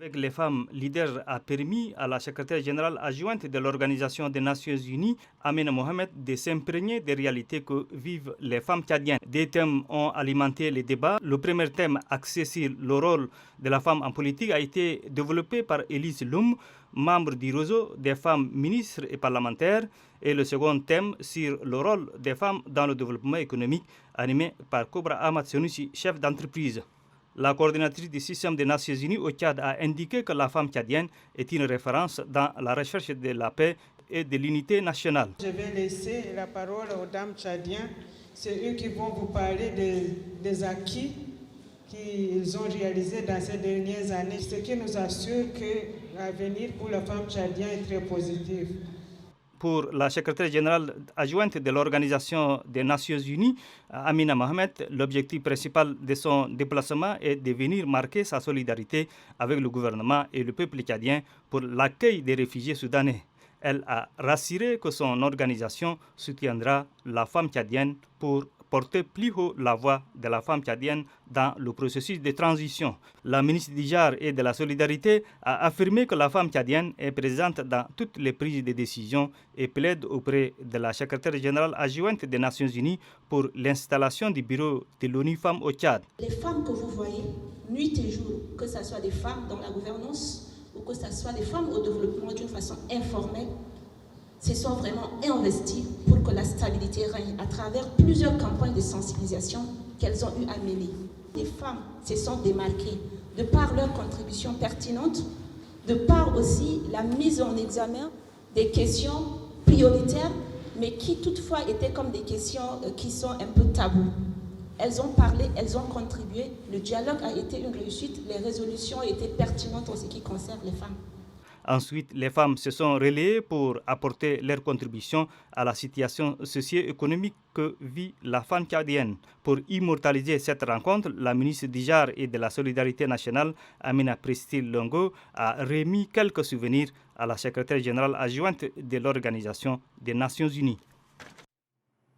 Avec les femmes leaders a permis à la secrétaire générale adjointe de l'Organisation des Nations Unies, Amina Mohamed, de s'imprégner des réalités que vivent les femmes tchadiennes. Des thèmes ont alimenté les débats. Le premier thème axé sur le rôle de la femme en politique a été développé par Elise Loum, membre du réseau des femmes ministres et parlementaires, et le second thème sur le rôle des femmes dans le développement économique, animé par Cobra Ahmad Senussi, chef d'entreprise. La coordinatrice du système des Nations Unies au Tchad a indiqué que la femme tchadienne est une référence dans la recherche de la paix et de l'unité nationale. Je vais laisser la parole aux dames tchadiennes. C'est eux qui vont vous parler des acquis qu'ils ont réalisés dans ces dernières années, ce qui nous assure que l'avenir pour la femme tchadienne est très positif. Pour la secrétaire générale adjointe de l'Organisation des Nations Unies, Amina Mohamed, l'objectif principal de son déplacement est de venir marquer sa solidarité avec le gouvernement et le peuple tchadien pour l'accueil des réfugiés soudanais. Elle a rassuré que son organisation soutiendra la femme tchadienne pour porter plus haut la voix de la femme tchadienne dans le processus de transition. La ministre du Genre et de la Solidarité a affirmé que la femme tchadienne est présente dans toutes les prises de décision et plaide auprès de la secrétaire générale adjointe des Nations Unies pour l'installation du bureau de l'ONU Femmes au Tchad. Les femmes que vous voyez, nuit et jour, que ce soit des femmes dans la gouvernance ou que ce soit des femmes au développement d'une façon informelle, se sont vraiment investies pour que la stabilité règne à travers plusieurs campagnes de sensibilisation qu'elles ont eu à mener. Les femmes se sont démarquées de par leur contribution pertinente, de par aussi la mise en examen des questions prioritaires, mais qui toutefois étaient comme des questions qui sont un peu taboues. Elles ont parlé, elles ont contribué, le dialogue a été une réussite, les résolutions ont été pertinentes en ce qui concerne les femmes. Ensuite, les femmes se sont relayées pour apporter leur contribution à la situation socio-économique que vit la femme tchadienne. Pour immortaliser cette rencontre, la ministre du Genre et de la Solidarité nationale, Amina Prestil Longo, a remis quelques souvenirs à la secrétaire générale adjointe de l'Organisation des Nations Unies.